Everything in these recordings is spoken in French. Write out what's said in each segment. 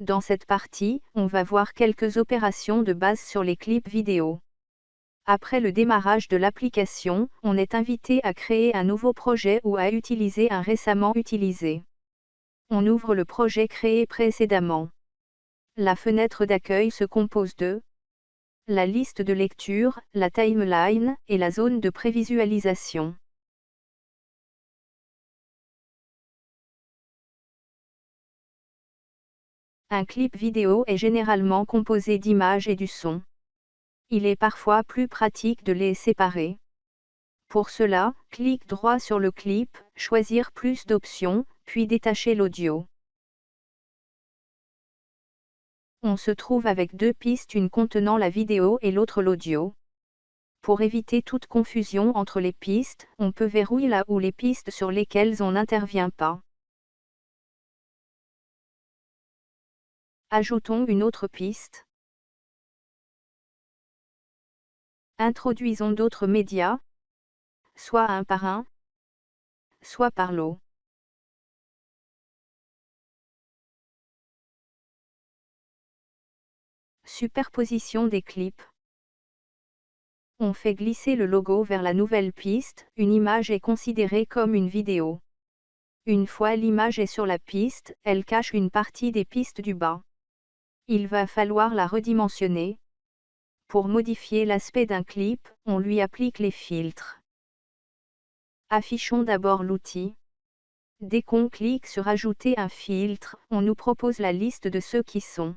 Dans cette partie, on va voir quelques opérations de base sur les clips vidéo. Après le démarrage de l'application, on est invité à créer un nouveau projet ou à utiliser un récemment utilisé. On ouvre le projet créé précédemment. La fenêtre d'accueil se compose de la liste de lecture, la timeline et la zone de prévisualisation. Un clip vidéo est généralement composé d'images et du son. Il est parfois plus pratique de les séparer. Pour cela, clique droit sur le clip, choisir plus d'options, puis détacher l'audio. On se trouve avec deux pistes, une contenant la vidéo et l'autre l'audio. Pour éviter toute confusion entre les pistes, on peut verrouiller là ou les pistes sur lesquelles on n'intervient pas. Ajoutons une autre piste. Introduisons d'autres médias, soit un par un, soit par lot. Superposition des clips. On fait glisser le logo vers la nouvelle piste, une image est considérée comme une vidéo. Une fois l'image est sur la piste, elle cache une partie des pistes du bas. Il va falloir la redimensionner. Pour modifier l'aspect d'un clip, on lui applique les filtres. Affichons d'abord l'outil. Dès qu'on clique sur Ajouter un filtre, on nous propose la liste de ceux qui sont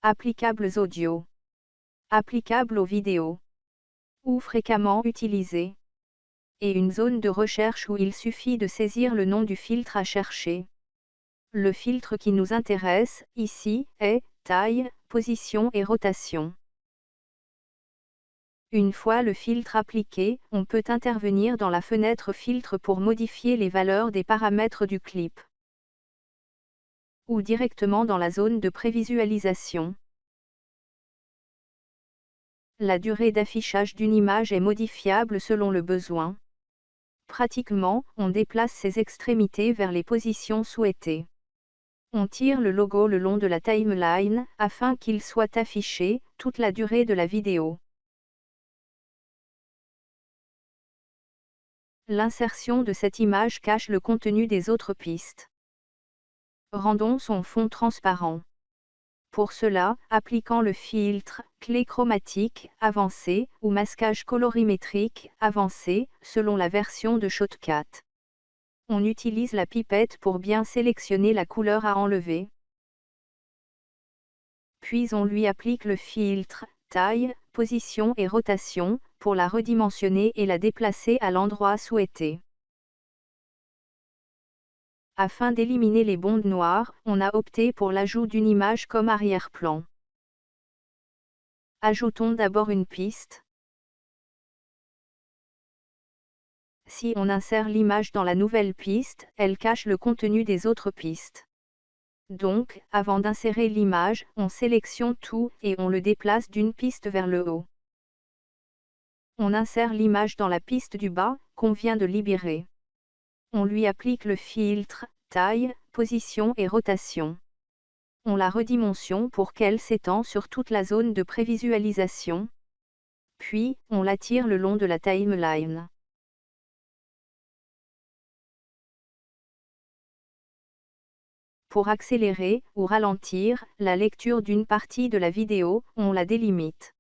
applicables audio, applicables aux vidéos, ou fréquemment utilisés, et une zone de recherche où il suffit de saisir le nom du filtre à chercher. Le filtre qui nous intéresse, ici, est taille, position et rotation. Une fois le filtre appliqué, on peut intervenir dans la fenêtre filtre pour modifier les valeurs des paramètres du clip. Ou directement dans la zone de prévisualisation. La durée d'affichage d'une image est modifiable selon le besoin. Pratiquement, on déplace ses extrémités vers les positions souhaitées. On tire le logo le long de la timeline, afin qu'il soit affiché toute la durée de la vidéo. L'insertion de cette image cache le contenu des autres pistes. Rendons son fond transparent. Pour cela, appliquant le filtre « Clé chromatique » avancé ou masquage colorimétrique avancé, selon la version de Shotcut. On utilise la pipette pour bien sélectionner la couleur à enlever. Puis on lui applique le filtre « Taille, position et rotation » pour la redimensionner et la déplacer à l'endroit souhaité. Afin d'éliminer les bandes noires, on a opté pour l'ajout d'une image comme arrière-plan. Ajoutons d'abord une piste. Si on insère l'image dans la nouvelle piste, elle cache le contenu des autres pistes. Donc, avant d'insérer l'image, on sélectionne tout et on le déplace d'une piste vers le haut. On insère l'image dans la piste du bas, qu'on vient de libérer. On lui applique le filtre « Taille, position et rotation ». On la redimensionne pour qu'elle s'étend sur toute la zone de prévisualisation. Puis, on la tire le long de la timeline. Pour accélérer ou ralentir la lecture d'une partie de la vidéo, on la délimite.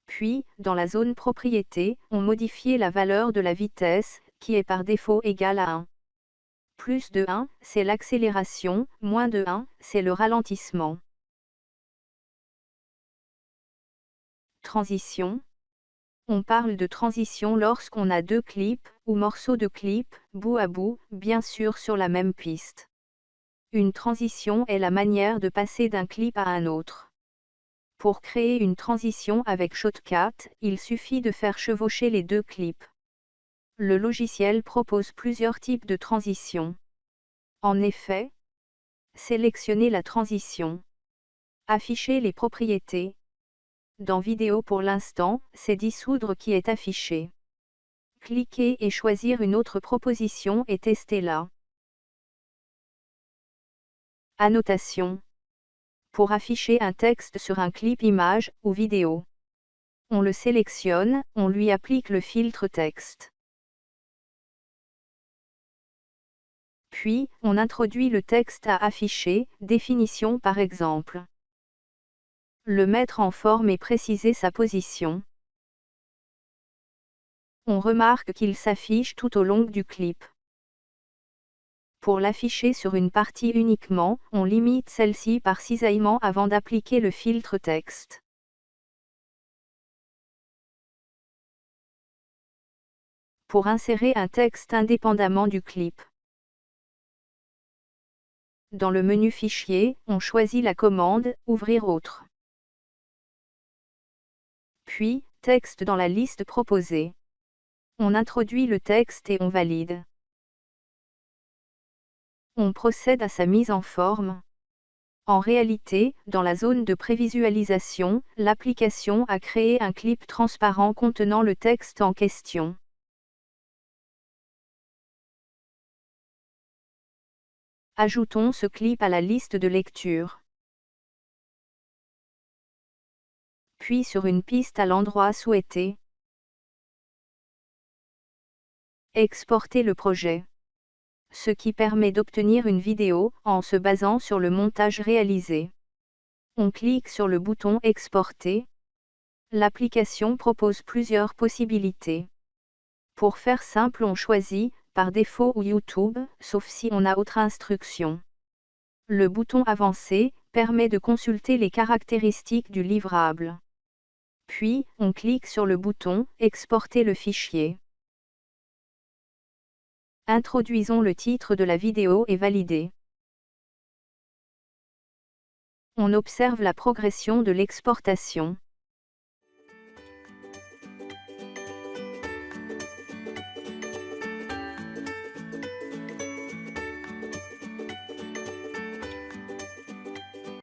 Puis, dans la zone propriété, on modifie la valeur de la vitesse, qui est par défaut égale à 1. Plus de 1, c'est l'accélération, moins de 1, c'est le ralentissement. Transition. On parle de transition lorsqu'on a deux clips, ou morceaux de clips, bout à bout, bien sûr sur la même piste. Une transition est la manière de passer d'un clip à un autre. Pour créer une transition avec Shotcut, il suffit de faire chevaucher les deux clips. Le logiciel propose plusieurs types de transitions. En effet, sélectionnez la transition. Affichez les propriétés. Dans Vidéo pour l'instant, c'est dissoudre qui est affiché. Cliquez et choisir une autre proposition et testez-la. Annotation. Pour afficher un texte sur un clip image ou vidéo, on le sélectionne, on lui applique le filtre texte. Puis, on introduit le texte à afficher, définition par exemple. Le mettre en forme et préciser sa position. On remarque qu'il s'affiche tout au long du clip. Pour l'afficher sur une partie uniquement, on limite celle-ci par cisaillement avant d'appliquer le filtre texte. Pour insérer un texte indépendamment du clip. Dans le menu Fichier, on choisit la commande « Ouvrir autre ». Puis, texte dans la liste proposée. On introduit le texte et on valide. On procède à sa mise en forme. En réalité, dans la zone de prévisualisation, l'application a créé un clip transparent contenant le texte en question. Ajoutons ce clip à la liste de lecture. Puis sur une piste à l'endroit souhaité. Exporter le projet. Ce qui permet d'obtenir une vidéo, en se basant sur le montage réalisé. On clique sur le bouton Exporter. L'application propose plusieurs possibilités. Pour faire simple, on choisit, par défaut ou YouTube, sauf si on a autre instruction. Le bouton Avancer permet de consulter les caractéristiques du livrable. Puis, on clique sur le bouton Exporter le fichier. Introduisons le titre de la vidéo et validez. On observe la progression de l'exportation.